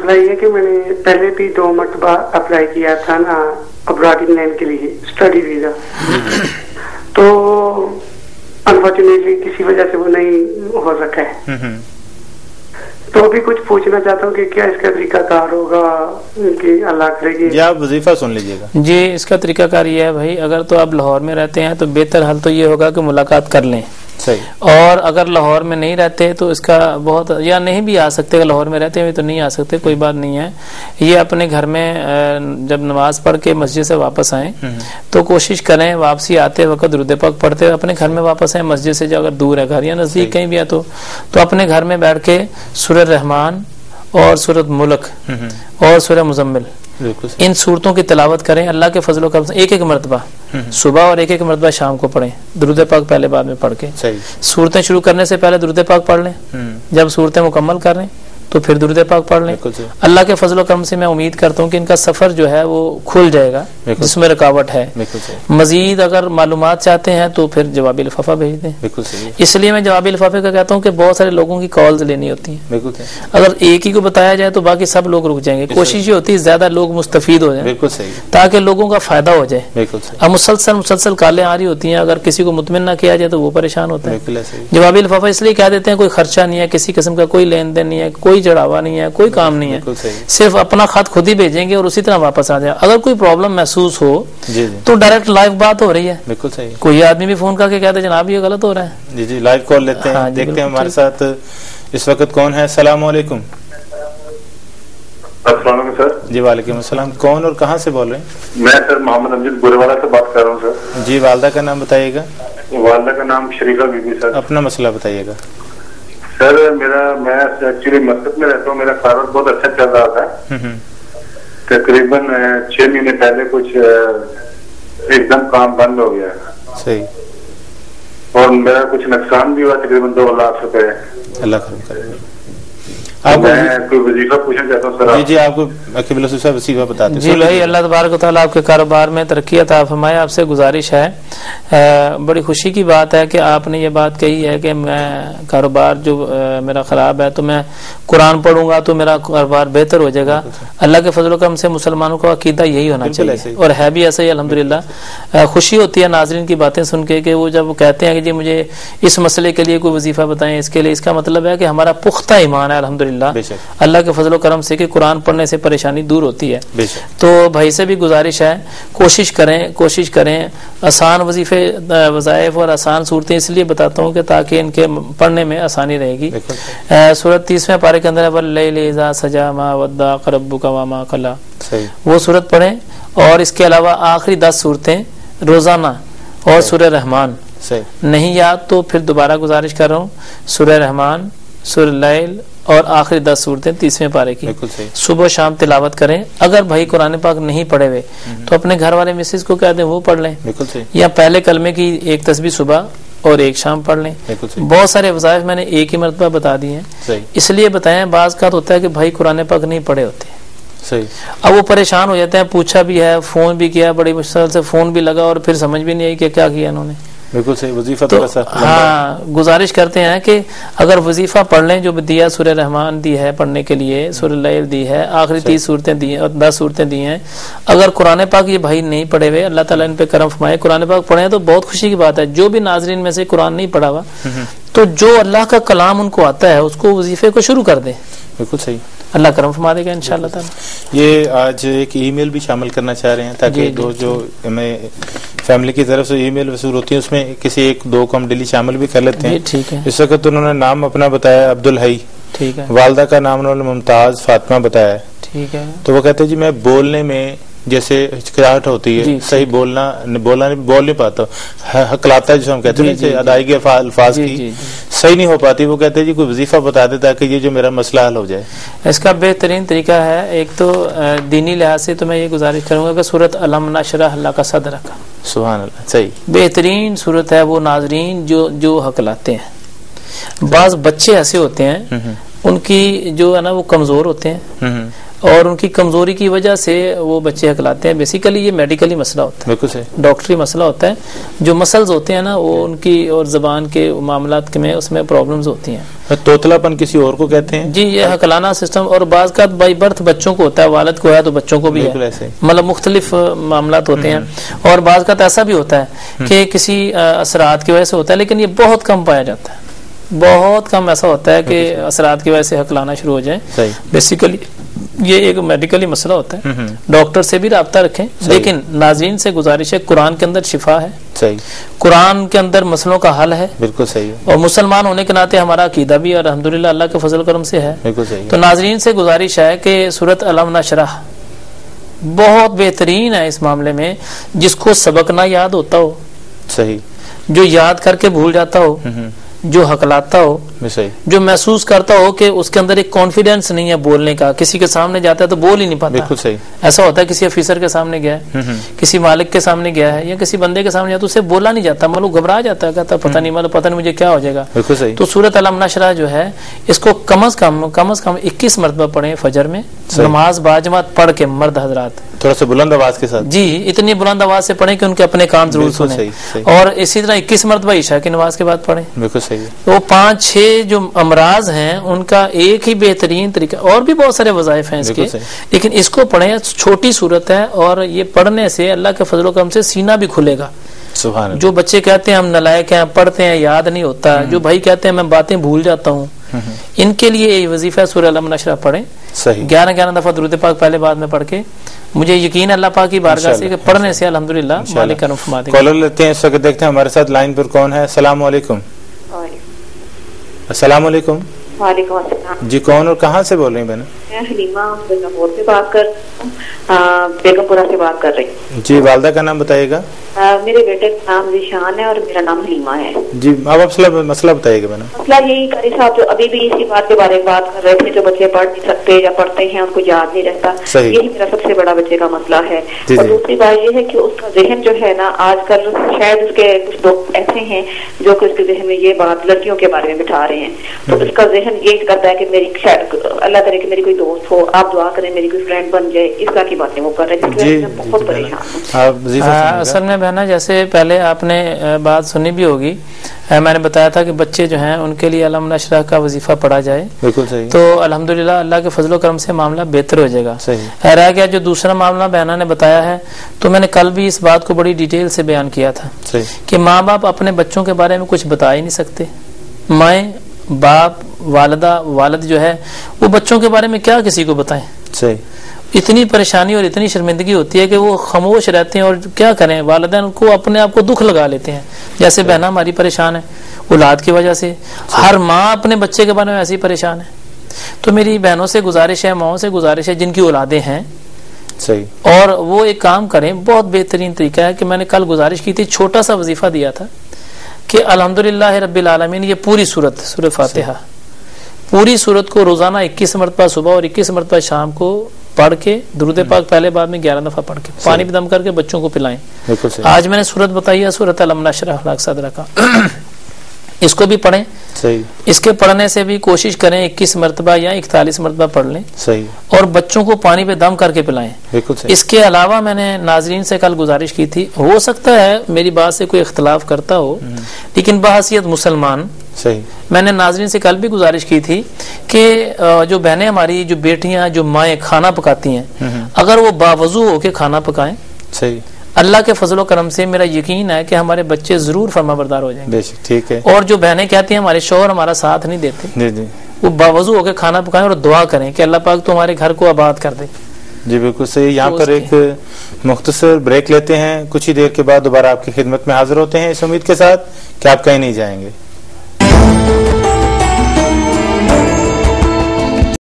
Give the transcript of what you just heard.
मसला ये है कि मैंने पहले भी 2 मरतबा अप्लाई किया था ना अब्रॉड इंग्लैंड के लिए स्टडी वीजा, तो अनफॉर्चुनेटली किसी वजह से वो नहीं हो सका है। तो अभी कुछ पूछना चाहता हूँ कि क्या इसका तरीकाकार होगा कि अल्लाह करेगी। जी आप वजीफा सुन लीजिएगा। जी इसका तरीकाकार ये है भाई, अगर तो आप लाहौर में रहते हैं तो बेहतर हल तो ये होगा कि मुलाकात कर लें। सही। और अगर लाहौर में नहीं रहते तो इसका बहुत, या नहीं भी आ सकते, लाहौर में रहते हुए तो नहीं आ सकते, कोई बात नहीं है। ये अपने घर में जब नमाज पढ़ के मस्जिद से वापस आए तो कोशिश करें वापसी आते वक्त दुरूद पाक पढ़ते हुए अपने घर में वापस आए। मस्जिद से जो अगर दूर है घर या नजदीक कहीं भी है तो अपने घर में बैठ के सूरह रहमान और सूरत मुल्क और सूरह मुजम्मिल इन सूरतों की तिलावत करें। अल्लाह के फजलो करम से एक मरतबा सुबह और एक मरतबा शाम को पढ़ें, दुरूद पाक पहले बाद में पढ़ के। सूरतें शुरू करने से पहले दुरूद पाक पढ़ लें, जब सूरतें मुकम्मल कर लें तो फिर दुरूद पाक पढ़ लें। अल्लाह के फजलो करम से मैं उम्मीद करता हूँ कि इनका सफर जो है वो खुल जाएगा जिसमें रुकावट है। मजीद अगर मालूमात चाहते हैं तो फिर जवाबी लिफाफा भेज दें। इसलिए मैं जवाबी लिफाफे का कहता हूँ कि बहुत सारे लोगों की कॉल्स लेनी होती है, अगर एक ही को बताया जाए तो बाकी सब लोग रुक जाएंगे। कोशिश ये होती है ज्यादा लोग मुस्तफीद हो जाए ताकि लोगों का फायदा हो जाए। अब मुसलसल कॉलें आ रही होती हैं, अगर किसी को मुतमिन ना किया जाए तो वो परेशान होता है। जवाबी लिफाफा इसलिए कह देते हैं कोई खर्चा नहीं है, किसी किस्म का कोई लेन देन नहीं है, कोई चढ़ावा नहीं है, कोई काम नहीं है, सिर्फ अपना खत खुद ही भेजेंगे और उसी तरह वापस आ जाए। अगर कोई प्रॉब्लम महसूस हो तो डायरेक्ट लाइव बात हो रही है। बिल्कुल सही। कोई आदमी भी फोन करके कहते जनाब ये गलत हो रहा है। जी जी लाइव कॉल लेते हैं। हाँ, देखते हैं हमारे साथ इस वक्त कौन है। अस्सलाम वालेकुम। सर जी वालेकुम अस्सलाम। कौन और कहाँ से बोल रहे हैं? मैं सर मोहम्मद अमजद बुरेवाला से बात कर रहा हूँ सर। जी वालदा का नाम बताइएगा। वालदा का नाम शरीफा बीबी सर। अपना मसला बताइएगा। सर मैं एक्चुअली मस्कत में रहता हूँ, मेरा कारोबार बहुत अच्छा चल रहा था। तकरीबन 6 महीने पहले कुछ एकदम काम बंद हो गया। सही। और मेरा कुछ नुकसान भी हुआ तकरीबन 2 लाख रुपए। अल्लाह खैर करे। मैं कोई वजीफा पूछना चाहता हूँ सर। जी जी आपको वजीफा बताते हैं। जी भाई अल्लाह तबारक व तआला आपके कारोबार में तरक्की अता फरमाए। आपसे गुजारिश है, बड़ी खुशी की बात है कि आपने ये बात कही है कि मैं कारोबार जो मेरा ख़राब है तो मैं कुरान पढ़ूंगा तो मेरा कारोबार बेहतर हो जाएगा। अल्लाह के फजल करम से मुसलमानों का अकीदा यही होना चाहिए और है भी ऐसा ही अल्हम्दुलिल्लाह। खुशी होती है नाज़रीन की बातें सुन के कि वो जब कहते हैं कि जी मुझे इस मसले के लिए कोई वजीफा बताएं, इसके लिए, इसका मतलब है कि हमारा पुख्ता ईमान है अल्हम्दुलिल्लाह अल्लाह के फजल करम से कि कुरान पढ़ने से परेशानी दूर होती है। तो भाई से भी गुजारिश है कोशिश करें आसान वजीफे वज़ाइफ और आसान सूरतें इसलिए बताता हूँ कि ताकि इनके पढ़ने में आसानी रहेगी। सूरत 30वें पारे के अंदर वल्लैलि इज़ा सजा मा वद्दाअक रब्बुका व मा क़ला, वो सूरत पढ़ें। और इसके अलावा आखिरी 10 सूरतें रोजाना और सूरह रहमान नहीं याद तो फिर दोबारा गुजारिश कर रहा हूँ, सूरह रहमान, सूरह लैल और आखिरी 10 सूरतें 30वें पारे की सुबह शाम तिलावत करें। अगर भाई कुरान पाक नहीं पढ़े हुए तो अपने घर वाले मिसेज को कह दें वो पढ़ लें, या पहले कलमे की एक तस्बीह सुबह और एक शाम पढ़ लें। बहुत सारे वज़ाइफ मैंने एक ही मरतबा बता दिए हैं, इसलिए बताएं। बाज़ का होता है कि भाई कुरान पाक नहीं पढ़े होते, सही। अब वो परेशान हो जाते हैं, पूछा भी है, फोन भी किया, बड़ी मुश्किल से फोन भी लगा और फिर समझ भी नहीं आई कि क्या किया इन्होंने। बिल्कुल सही। वजीफा तो हाँ गुजारिश करते हैं कि अगर वजीफा पढ़ लें जो दिया, सूरह रहमान दी है पढ़ने के लिए, सूरह लैल दी है, आखिरी 30 सूरतें दी हैं और 10 सूरतें दी हैं। अगर कुरान पाक ये भाई नहीं पढ़े हुए, अल्लाह ताला इन पे करम फरमाए, कुरान पाक पढ़े तो बहुत खुशी की बात है। जो भी नाजरीन में से कुरान नहीं पढ़ा हुआ तो जो अल्लाह का कलाम उनको आता है उसको वजीफे को शुरू कर दे। बिल्कुल सही। अल्लाह करम फरमा देगा इंशाअल्लाह ताला। ये आज एक ईमेल भी शामिल करना चाह रहे हैं ताकि जो हमें फैमिली की तरफ से ईमेल वसूल होती है उसमें किसी 1-2 को हम डेली शामिल भी कर लेते हैं। ठीक है। इस वक्त उन्होंने नाम अपना बताया अब्दुल हई, ठीक है। वालदा का नाम उन्होंने मुमताज फातिमा बताया, ठीक है। तो वो कहते हैं जी मैं बोलने में जैसे हिचकिचाहट होती है, सही बोल नहीं पाता, हकलाता है जिसे हम कहते हैं, अदायगी अल्फाज की सही नहीं हो पाती। वो कहते हैं जी कोई वजीफा बता दे ताकि ये जो मेरा मसला हल हो जाए। इसका बेहतरीन तरीका है, एक तो दीनी लिहाज से तो मैं ये गुजारिश करूंगा कि सूरत अलम नशरह अल्लाह का सदर का, सुभान अल्लाह, सही बेहतरीन सूरत है वो नाजरीन जो हकलाते हैं। बाज बच्चे ऐसे होते हैं उनकी जो है ना वो कमजोर होते हैं, اور ان کی کمزوری کی وجہ سے وہ بچے ہکلاتے ہیں. بیسیکلی یہ میڈیکلی مسئلہ ہوتا ہے, بالکل صحیح, ڈاکٹری مسئلہ ہوتا ہے. جو مسلز ہوتے ہیں نا وہ ان کی اور زبان کے معاملات میں اس میں پرابلمز ہوتی ہیں. توتلا پن کسی اور کو کہتے ہیں جی, یہ ہکلانا سسٹم, اور بعض کا بائی برتھ بچوں کو ہوتا ہے, والد کو ہے تو بچوں کو بھی ہے, مطلب مختلف معاملات ہوتے ہیں. اور بعض کا ایسا بھی ہوتا ہے کہ کسی اثرات کی وجہ سے ہوتا ہے, لیکن یہ بہت کم پایا جاتا ہے, بہت کم ایسا ہوتا ہے کہ اثرات کی وجہ سے ہکلانا شروع ہو جائے. بیسیکلی یہ ایک میڈیکلی مسئلہ ہوتا ہے. ڈاکٹر سے بھی رابطہ رکھیں, لیکن ناظرین سے گزارش ہے قرآن کے اندر شفا ہے, صحیح, قرآن کے اندر مسئلوں کا حل ہے, بالکل صحیح, اور مسلمان ہونے کے ناطے ہمارا عقیدہ بھی الحمدللہ اللہ کے فضل کرم سے ہے, بالکل صحیح. تو ناظرین سے گزارش ہے کہ سورۃ علم نشرح بہت بہترین ہے اس معاملے میں. جس کو سبق نہ یاد ہوتا ہو, صحیح, جو یاد کر کے بھول جاتا ہو, جو ہکلاتا ہو, جو محسوس کرتا ہو کہ اس کے اندر ایک کانفیڈینس نہیں ہے بولنے کا, کسی کے سامنے جاتا ہے تو بول ہی نہیں پاتا, بالکل صحیح. ایسا ہوتا ہے کسی آفیسر کے سامنے گیا ہے, کسی مالک کے سامنے گیا ہے, یا کسی بندے کے سامنے جاتا ہے, اسے بولا نہیں جاتا, معلوم گھبرا جاتا ہے, کہتا پتہ نہیں مجھے کیا ہو جائے گا. بالکل صحیح. تو سورۃ علم نشرح جو ہے اس کو کم از کم 21 مرتبہ پڑھیں فجر میں, نماز باجماعت پڑھ کے, مرد حضرات تھوڑا سا بلند آواز کے ساتھ, جی اتنی بلند آواز سے پڑھیں کہ ان کے اپنے کام ضرور سنیں, اور اسی طرح 21 مرتبہ عشاء کی نماز کے بعد پڑھیں. بالکل صحیح. تو 5-6 جو امراض ہیں ان کا ایک ہی بہترین طریقہ, اور بھی بہت سارے وظائف ہیں اس کے, لیکن اس کو پڑھیں, چھوٹی صورت ہے, اور یہ پڑھنے سے اللہ کے فضل و کرم سے سینہ بھی کھلے گا. سبحان اللہ. جو بچے کہتے ہیں ہم نالائق ہیں, پڑھتے ہیں یاد نہیں ہوتا, جو بھائی کہتے ہیں میں باتیں بھول جاتا ہوں, ان کے لیے یہ وظیفہ سورہ علم نشرح پڑھیں, 11 دفعہ درود پاک پہلے بعد میں پڑھ کے. مجھے یقین اللہ پاک کی بارگاہ سے کہ پڑھنے سے الحمدللہ مالک کرم فرما دے گا. کالر لیتے ہیں اس وقت, دیکھتے ہیں ہمارے ساتھ لائن پر کون ہے. السلام علیکم. السلام علیکم. وعلیکم السلام. جی کون اور کہاں سے بول رہی ہیں بہن؟ میں حلیمہ لاہور سے بات کر رہی ہوں, بیگم پورہ سے بات کر رہی ہوں. جی والدہ کا نام بتائیے گا. میرے بیٹے کا نام ذیشان ہے اور میرا نام حلیمہ ہے. جی اب مسئلہ بتائیے گا بہن. مسئلہ یہی قاری صاحب جو ابھی بھی اسی بات کے بارے میں بات کر رہے تھے, جو بچے پڑھ نہیں سکتے یا پڑھتے ہیں ان کو یاد نہیں رہتا, یہی میرا سب سے بڑا بچے کا مسئلہ ہے. اور دوسری بات یہ ہے کہ اس کا ذہن جو ہے نا آج کل شاید اس کے کچھ لوگ ایسے ہیں جو کہ اس کے ذہن میں یہ بات لڑکیوں کے بارے میں بٹھا رہے ہیں, تو اس کا ذہن یہ کرتا ہے کہ میری اللہ کرے کہ میری کوئی دوست ہو, آپ دعا کریں میری کوئی فرینڈ بن جائے, اس طرح کی باتیں وہ کر رہے ہیں, جس میں بہت پریشان ہوں. اصل میں بہنا جیسے پہلے آپ نے بات سنی بھی ہوگی, میں نے بتایا تھا کہ بچے جو ہیں ان کے لیے علم نشرح کا وظیفہ پڑھا جائے, بالکل صحیح, تو الحمدللہ اللہ کے فضل و کرم سے معاملہ بہتر ہو جائے گا. رہ گیا جو دوسرا معاملہ بہنا نے بتایا ہے, تو میں نے کل بھی اس بات کو بڑی ڈیٹیل سے بیان کیا تھا کہ ماں باپ اپنے بچوں کے بارے میں کچھ بتا ہی نہیں سکتے. مائیں باپ والدہ والد جو ہے وہ بچوں کے بارے میں کیا کسی کو بتائیں. صحیح. اتنی پریشانی اور اتنی شرمندگی ہوتی ہے کہ وہ خاموش رہتے ہیں, اور کیا کریں, والدین کو اپنے آپ کو دکھ لگا لیتے ہیں. جیسے بہنا ہماری پریشان ہے اولاد کی وجہ سے, ہر ماں اپنے بچے کے بارے میں ایسی پریشان ہے. تو میری بہنوں سے گزارش ہے, ماؤں سے گزارش ہے جن کی اولادیں ہیں, صحیح, اور وہ ایک کام کریں, بہت بہترین طریقہ ہے کہ میں نے کل گزارش کی تھی, چھوٹا سا وظیفہ دیا تھا کہ الحمدللہ رب العالمین, یہ پوری سورہ فاتحہ, پوری سورت کو روزانہ 21 مرتبہ صبح اور 21 مرتبہ شام کو پڑھ کے, درود پاک پہلے بعد میں 11 دفعہ پڑھ کے, پانی بھی دم کر کے بچوں کو پلائیں. آج میں نے سورت بتائی ہے سورۃ علم نشرح صدر کا, اس کو بھی پڑھیں. اس کے پڑھنے سے بھی کوشش کریں 21 مرتبہ یا 41 مرتبہ پڑھ لیں, اور بچوں کو پانی پہ دم کر کے پلائیں. اس کے علاوہ میں نے ناظرین سے کل گزارش کی تھی, ہو سکتا ہے میری بات سے کوئی اختلاف کرتا ہو, لیکن بحیثیت مسلمان میں نے ناظرین سے کل بھی گزارش کی تھی کہ جو بہنیں ہماری, جو بیٹیاں, جو مائیں کھانا پکاتی ہیں, اگر وہ باوضو ہو کے کھانا پکائیں, اللہ کے فضل و کرم سے میرا یقین ہے کہ ہمارے بچے ضرور فرما بردار ہو جائیں گے. ٹھیک ہے. اور جو بہنیں کہتی ہیں ہمارے شوہر ہمارا ساتھ نہیں دیتے, وہ باوضو ہو کے کھانا پکائیں اور دعا کریں کہ اللہ پاک تو ہمارے گھر کو آباد کر دے. جی بالکل صحیح. یہاں پر ایک مختصر بریک لیتے ہیں, کچھ ہی دیر کے بعد دوبارہ آپ کی خدمت میں حاضر ہوتے ہیں, اس امید کے ساتھ کہ آپ کہیں نہیں جائیں گے.